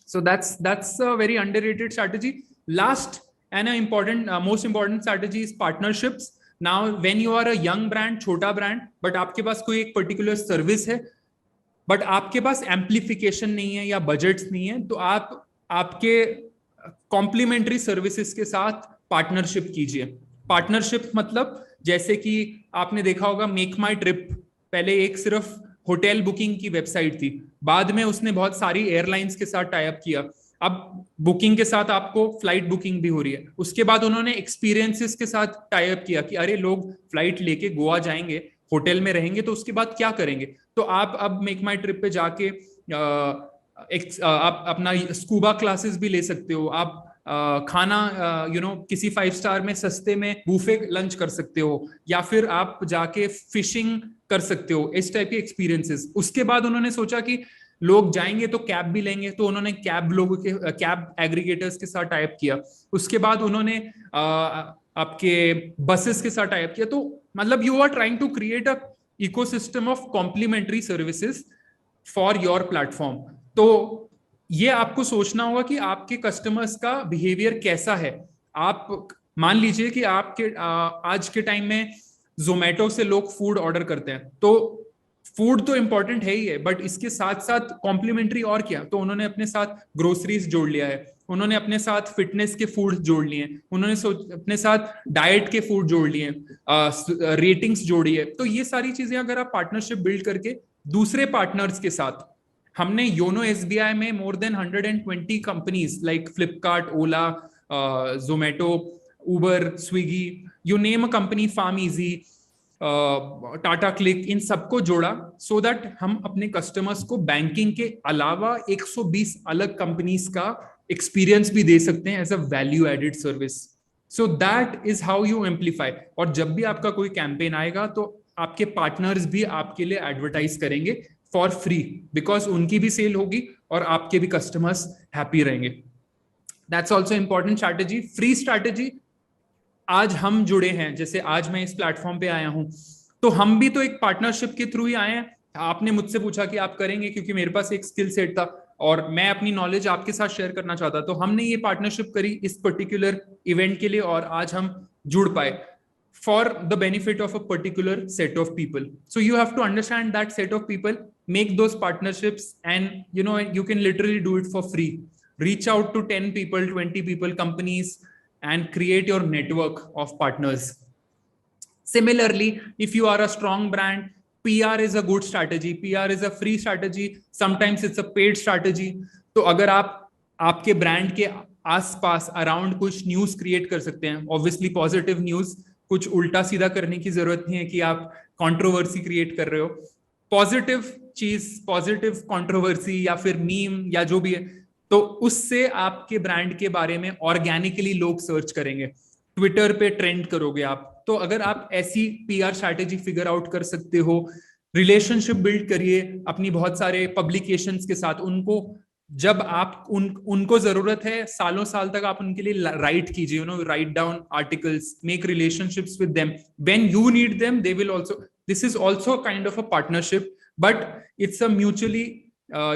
So that's a very underrated strategy. Last and most important strategy is partnerships. Now when you are a young brand, छोटा brand, but आपके पास कोई एक particular service है, but आपके पास amplification नहीं है या बजट्स नहीं है, तो आप आपके कॉम्प्लीमेंट्री सर्विसेज के साथ पार्टनरशिप कीजिए. पार्टनरशिप मतलब जैसे कि आपने देखा होगा मेक माई ट्रिप, पहले एक सिर्फ होटल बुकिंग की वेबसाइट थी, बाद में उसने बहुत सारी एयरलाइंस के साथ टाई अप किया, अब बुकिंग के साथ आपको फ्लाइट बुकिंग भी हो रही है. उसके बाद उन्होंने एक्सपीरियंसेस के साथ टाई अप किया कि अरे लोग फ्लाइट लेके गोवा जाएंगे, होटल में रहेंगे, तो उसके बाद क्या करेंगे. तो आप अब मेक माई ट्रिप पे जाके आप अपना स्कूबा क्लासेस भी ले सकते हो, आप खाना किसी 5 स्टार में सस्ते में बूफे लंच कर सकते हो, या फिर आप जाके फिशिंग कर सकते हो, इस टाइप के एक्सपीरियंसेस. उसके बाद उन्होंने सोचा कि लोग जाएंगे तो कैब भी लेंगे, तो उन्होंने कैब एग्रीगेटर्स के साथ टाइप किया. उसके बाद उन्होंने आपके बसेस के साथ टाइप किया. तो मतलब you are trying to create a ecosystem of complementary services for your platform. तो ये आपको सोचना होगा कि आपके कस्टमर्स का बिहेवियर कैसा है. आप मान लीजिए कि आपके आज के टाइम में जोमेटो से लोग फूड ऑर्डर करते हैं, तो फूड तो इंपॉर्टेंट है ही है, बट इसके साथ साथ कॉम्प्लीमेंट्री और क्या. तो उन्होंने अपने साथ ग्रोसरीज जोड़ लिया है, उन्होंने अपने साथ फिटनेस के फूड जोड़ लिए हैं, उन्होंने अपने साथ डाइट के फूड जोड़ लिए हैं, रेटिंग्स जोड़ी है. तो ये सारी चीजें अगर आप पार्टनरशिप बिल्ड करके दूसरे पार्टनर्स के साथ, हमने योनो एसबीआई में more than 120 companies like Flipkart, Ola, Zomato, Uber, Swiggy, you name a company, PharmEasy, Tata CLiQ, इन सबको जोड़ा सो दैट हम अपने कस्टमर्स को बैंकिंग के अलावा 120 अलग कंपनीज का एक्सपीरियंस भी दे सकते हैं as a value added service. So that is how you amplify. और जब भी आपका कोई कैंपेन आएगा तो आपके पार्टनर्स भी आपके लिए एडवर्टाइज करेंगे फॉर फ्री, बिकॉज उनकी भी सेल होगी और आपके भी कस्टमर्स हैप्पी रहेंगे. That's also important strategy. Free strategy, आज हम जुड़े हैं, जैसे आज मैं इस प्लेटफॉर्म पे आया हूं, तो हम भी तो एक पार्टनरशिप के थ्रू ही आए हैं. आपने मुझसे पूछा कि आप करेंगे, क्योंकि मेरे पास एक स्किल सेट था और मैं अपनी नॉलेज आपके साथ शेयर करना चाहता, तो हमने ये पार्टनरशिप करी इस पर्टिकुलर इवेंट के लिए, और आज हम जुड़ पाए for the benefit of a particular set of people. So you have to understand that set of people, make those partnerships, and you can literally do it for free. Reach out to 10 people, 20 people, companies, and create your network of partners. Similarly, if you are a strong brand, PR is a good strategy. PR is a free strategy. Sometimes it's a paid strategy. तो अगर आप आपके brand के आसपास around कुछ news create कर सकते हैं, ऑब्वियसली पॉजिटिव न्यूज, कुछ उल्टा सीधा करने की जरूरत नहीं है कि आप कंट्रोवर्सी क्रिएट कर रहे हो. पॉजिटिव चीज, पॉजिटिव कंट्रोवर्सी या फिर मीम या जो भी है, तो उससे आपके ब्रांड के बारे में ऑर्गेनिकली लोग सर्च करेंगे, ट्विटर पे ट्रेंड करोगे आप. तो अगर आप ऐसी पीआर स्ट्रैटेजी फिगर आउट कर सकते हो, रिलेशनशिप बिल्ड करिए अपनी बहुत सारे पब्लिकेशंस के साथ. उनको जब आप उनको जरूरत है, सालों साल तक आप उनके लिए राइट कीजिए, write down articles, make relationships with them. When you need them they will also. This is also kind of a partnership, but it's a mutually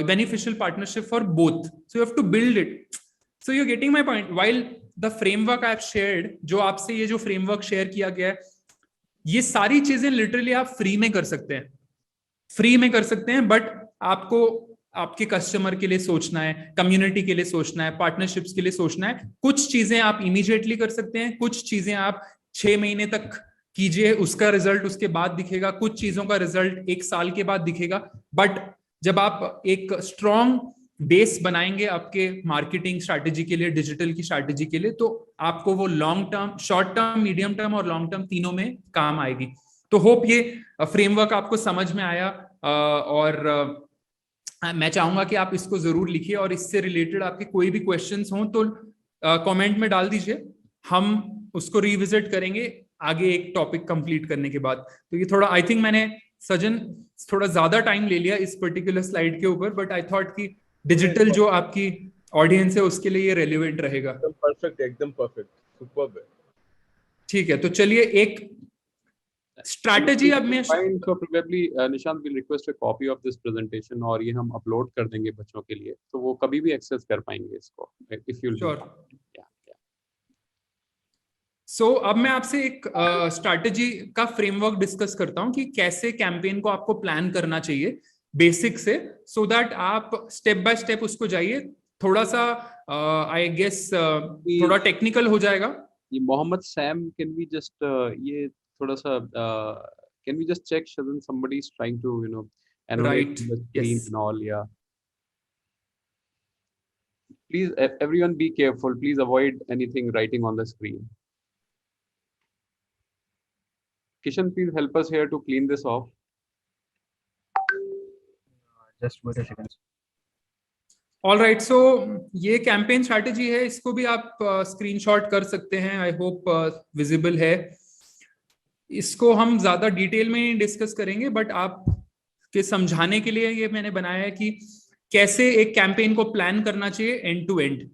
beneficial partnership for both. So you have to build it. So you're getting my point. While the framework I've shared, जो आपसे ये जो framework share किया गया है, ये सारी चीजें लिटरली आप फ्री में कर सकते हैं, फ्री में कर सकते हैं. बट आपको आपके कस्टमर के लिए सोचना है, कम्युनिटी के लिए सोचना है, पार्टनरशिप्स के लिए सोचना है. कुछ चीजें आप इमीडिएटली कर सकते हैं, कुछ चीजें आप 6 महीने तक कीजिए, उसका रिजल्ट उसके बाद दिखेगा, कुछ चीजों का रिजल्ट 1 साल के बाद दिखेगा. बट जब आप एक स्ट्रॉन्ग बेस बनाएंगे आपके मार्केटिंग स्ट्रैटेजी के लिए, डिजिटल की स्ट्रैटेजी के लिए, तो आपको वो long term, short term, medium term और लॉन्ग टर्म तीनों में काम आएगी. तो होप ये फ्रेमवर्क आपको समझ में आया, और मैं चाहूंगा कि आप इसको जरूर लिखिए, और इससे रिलेटेड आपके कोई भी क्वेश्चंस हों तो कमेंट में डाल दीजिए, हम उसको रिविजिट करेंगे आगे एक टॉपिक कंप्लीट करने के बाद. तो ये थोड़ा, आई थिंक मैंने सजन थोड़ा ज्यादा टाइम ले लिया इस पर्टिकुलर स्लाइड के ऊपर, बट आई थॉट कि डिजिटल जो आपकी ऑडियंस है उसके लिए ये रेलिवेंट रहेगा. परफेक्ट, एकदम परफेक्ट, सुपर्ब है. ठीक है, तो चलिए एक स्ट्रैटेजी अब मैं Fine, so probably Nishant will request a copy of this presentation और ये हम अपलोड कर देंगे बच्चों के लिए, तो वो कभी भी एक्सेस कर पाएंगे इसको, if you'll do sure. that. Yeah, yeah. सो अब मैं आपसे एक स्ट्रैटेजी का फ्रेमवर्क डिस्कस करता हूं कि कैसे कैंपेन को आपको प्लान करना चाहिए बेसिक से, सो दैट आप स्टेप बाय स्टेप उसको जाइए। थोड़ा सा आई गेस थोड़ा टेक्निकल हो जाएगा। ये Mohammad Sam, can we just ये थोड़ा सा can we just check Shadan, somebody is trying to annotate right, the screen yes. and all. Yeah, please everyone be careful, please avoid anything writing on the screen. Kishan, please help us here to clean this off. Just wait a second. All right, so ये campaign strategy है, इसको भी आप screenshot कर सकते हैं। I hope visible है। इसको हम ज्यादा डिटेल में डिस्कस करेंगे, बट आप के समझाने के लिए ये मैंने बनाया है कि कैसे एक कैंपेन को प्लान करना चाहिए एंड टू एंड।